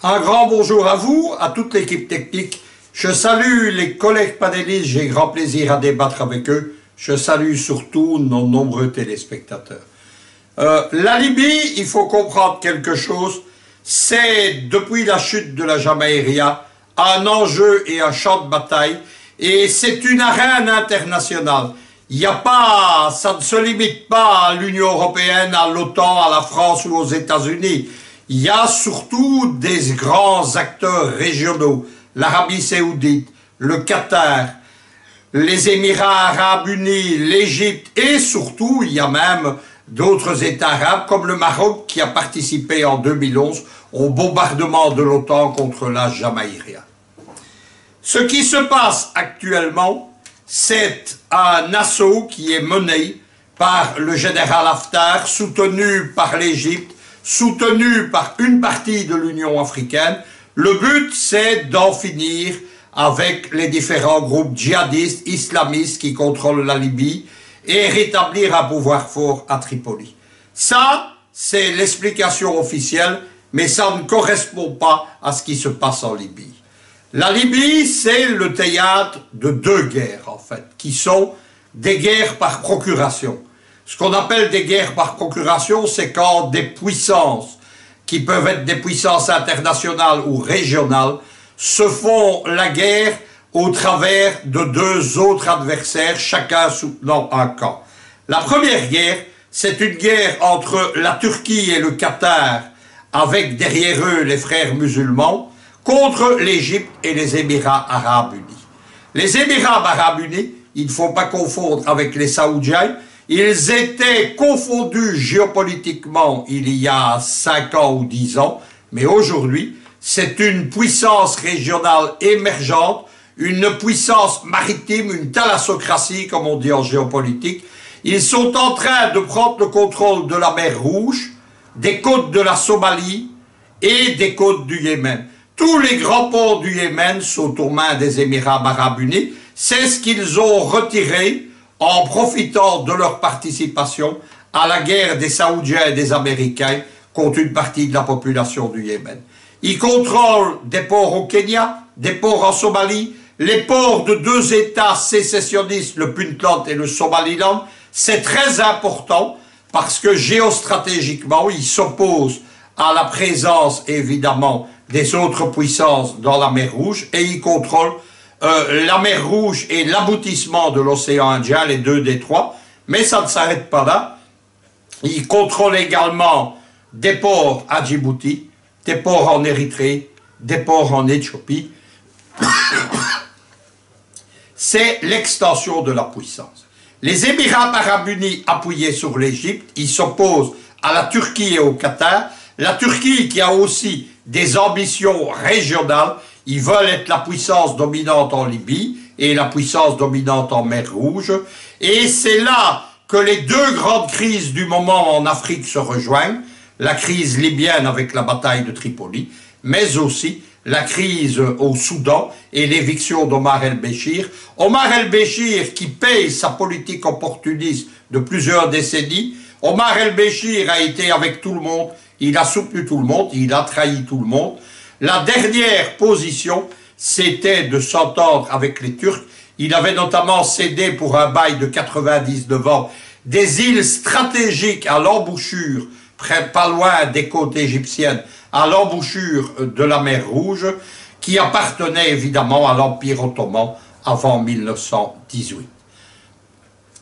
Un grand bonjour à vous, à toute l'équipe technique. Je salue les collègues panélistes, j'ai grand plaisir à débattre avec eux. Je salue surtout nos nombreux téléspectateurs. La Libye, il faut comprendre quelque chose, c'est depuis la chute de la Jamaïria un enjeu et un champ de bataille, et c'est une arène internationale. Il n'y a pas, ça ne se limite pas à l'Union européenne, à l'OTAN, à la France ou aux États-Unis. Il y a surtout des grands acteurs régionaux, l'Arabie Saoudite, le Qatar, les Émirats Arabes Unis, l'Égypte, et surtout, il y a même d'autres États arabes, comme le Maroc, qui a participé en 2011 au bombardement de l'OTAN contre la Jamaïria. Ce qui se passe actuellement, c'est un assaut qui est mené par le général Haftar, soutenu par l'Égypte, soutenu par une partie de l'Union africaine. Le but, c'est d'en finir avec les différents groupes djihadistes, islamistes qui contrôlent la Libye et rétablir un pouvoir fort à Tripoli. Ça, c'est l'explication officielle, mais ça ne correspond pas à ce qui se passe en Libye. La Libye, c'est le théâtre de deux guerres, en fait, qui sont des guerres par procuration. Ce qu'on appelle des guerres par procuration, c'est quand des puissances, qui peuvent être des puissances internationales ou régionales, se font la guerre au travers de deux autres adversaires, chacun soutenant un camp. La première guerre, c'est une guerre entre la Turquie et le Qatar, avec derrière eux les frères musulmans, contre l'Égypte et les Émirats Arabes Unis. Les Émirats Arabes Unis, il ne faut pas confondre avec les Saoudiens, ils étaient confondus géopolitiquement il y a 5 ans ou 10 ans, mais aujourd'hui, c'est une puissance régionale émergente, une puissance maritime, une thalassocratie, comme on dit en géopolitique. Ils sont en train de prendre le contrôle de la mer Rouge, des côtes de la Somalie et des côtes du Yémen. Tous les grands ports du Yémen sont aux mains des Émirats Arabes Unis. C'est ce qu'ils ont retiré en profitant de leur participation à la guerre des Saoudiens et des Américains contre une partie de la population du Yémen. Ils contrôlent des ports au Kenya, des ports en Somalie, les ports de deux États sécessionnistes, le Puntland et le Somaliland. C'est très important parce que géostratégiquement, ils s'opposent à la présence, évidemment, des autres puissances dans la mer Rouge, et ils contrôlent la mer Rouge et l'aboutissement de l'océan Indien, les deux détroits, mais ça ne s'arrête pas là. Ils contrôlent également des ports à Djibouti, des ports en Érythrée, des ports en Éthiopie. C'est l'extension de la puissance. Les Émirats Arabes Unis appuyés sur l'Égypte, ils s'opposent à la Turquie et au Qatar. La Turquie qui a aussi des ambitions régionales, ils veulent être la puissance dominante en Libye et la puissance dominante en mer Rouge. Et c'est là que les deux grandes crises du moment en Afrique se rejoignent. La crise libyenne avec la bataille de Tripoli, mais aussi la crise au Soudan et l'éviction d'Omar el-Béchir. Omar el-Béchir qui paye sa politique opportuniste de plusieurs décennies. Omar el-Béchir a été avec tout le monde, il a soutenu tout le monde, il a trahi tout le monde. La dernière position, c'était de s'entendre avec les Turcs. Il avait notamment cédé pour un bail de 99 ans des îles stratégiques à l'embouchure, pas loin des côtes égyptiennes, à l'embouchure de la mer Rouge, qui appartenait évidemment à l'Empire ottoman avant 1918.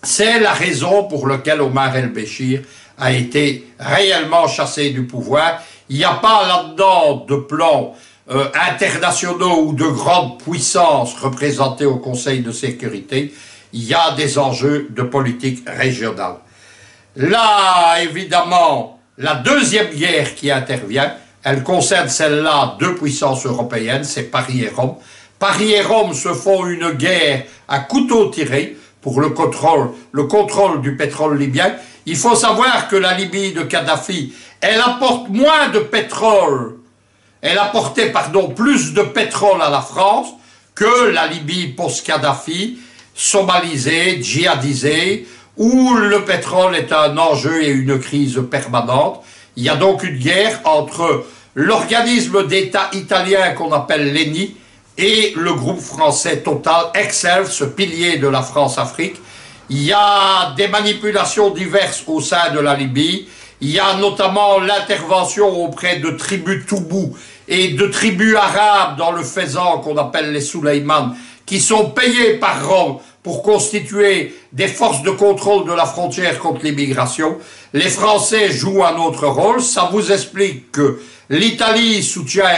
C'est la raison pour laquelle Omar el-Béchir a été réellement chassé du pouvoir. Il n'y a pas là-dedans de plans internationaux ou de grandes puissances représentées au Conseil de sécurité. Il y a des enjeux de politique régionale. Là, évidemment, la deuxième guerre qui intervient, elle concerne celle-là deux puissances européennes, c'est Paris et Rome. Paris et Rome se font une guerre à couteau tiré pour le contrôle du pétrole libyen. Il faut savoir que la Libye de Kadhafi, elle apporte moins de pétrole, elle apportait, pardon, plus de pétrole à la France que la Libye post-Kadhafi, somalisée, djihadisée, où le pétrole est un enjeu et une crise permanente. Il y a donc une guerre entre l'organisme d'État italien qu'on appelle l'ENI et le groupe français Total, Excel, ce pilier de la France-Afrique. Il y a des manipulations diverses au sein de la Libye. Il y a notamment l'intervention auprès de tribus Toubou et de tribus arabes dans le Fezzan qu'on appelle les Souleyman, qui sont payés par Rome pour constituer des forces de contrôle de la frontière contre l'immigration. Les Français jouent un autre rôle. Ça vous explique que l'Italie soutient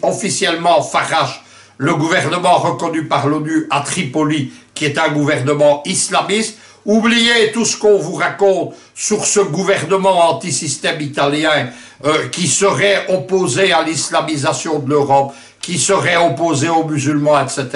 officiellement Farage, le gouvernement reconnu par l'ONU à Tripoli, qui est un gouvernement islamiste. Oubliez tout ce qu'on vous raconte sur ce gouvernement anti-système italien qui serait opposé à l'islamisation de l'Europe, qui serait opposé aux musulmans, etc.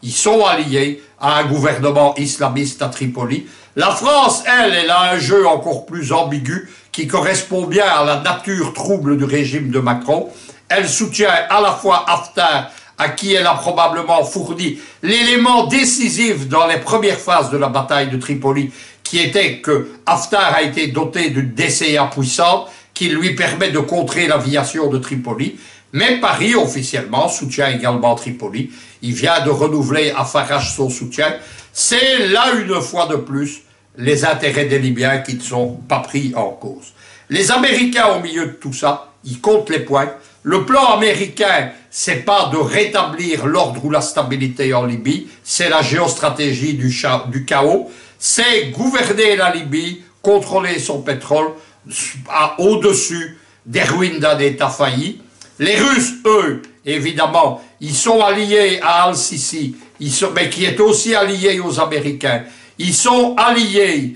Ils sont alliés à un gouvernement islamiste à Tripoli. La France, elle a un jeu encore plus ambigu qui correspond bien à la nature trouble du régime de Macron. Elle soutient à la fois Haftar, à qui elle a probablement fourni l'élément décisif dans les premières phases de la bataille de Tripoli, qui était que Haftar a été doté d'une DCA puissante qui lui permet de contrer l'aviation de Tripoli. Mais Paris, officiellement, soutient également Tripoli. Il vient de renouveler à Farage son soutien. C'est là, une fois de plus, les intérêts des Libyens qui ne sont pas pris en cause. Les Américains, au milieu de tout ça, ils comptent les points. Le plan américain, c'est pas de rétablir l'ordre ou la stabilité en Libye, c'est la géostratégie du chaos, c'est gouverner la Libye, contrôler son pétrole au-dessus des ruines d'un État failli. Les Russes, eux, évidemment, ils sont alliés à Al-Sisi, mais qui est aussi allié aux Américains. Ils sont alliés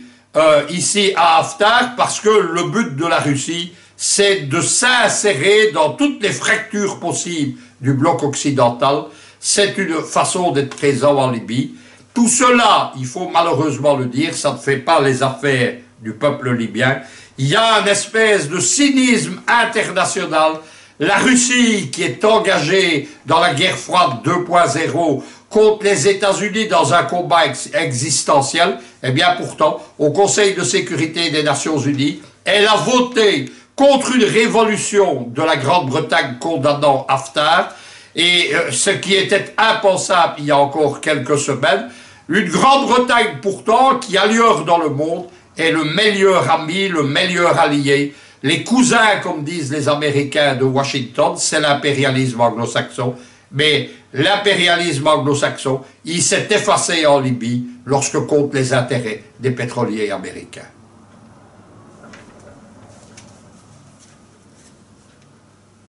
ici à Haftar parce que le but de la Russie, c'est de s'insérer dans toutes les fractures possibles du bloc occidental. C'est une façon d'être présent en Libye. Tout cela, il faut malheureusement le dire, ça ne fait pas les affaires du peuple libyen. Il y a une espèce de cynisme international. La Russie, qui est engagée dans la guerre froide 2.0 contre les États-Unis dans un combat existentiel, eh bien pourtant, au Conseil de sécurité des Nations Unies, elle a voté contre une révolution de la Grande-Bretagne condamnant Haftar, et ce qui était impensable il y a encore quelques semaines, une Grande-Bretagne pourtant qui ailleurs dans le monde est le meilleur ami, le meilleur allié, les cousins, comme disent les Américains de Washington, c'est l'impérialisme anglo-saxon, mais l'impérialisme anglo-saxon, il s'est effacé en Libye lorsque comptent les intérêts des pétroliers américains.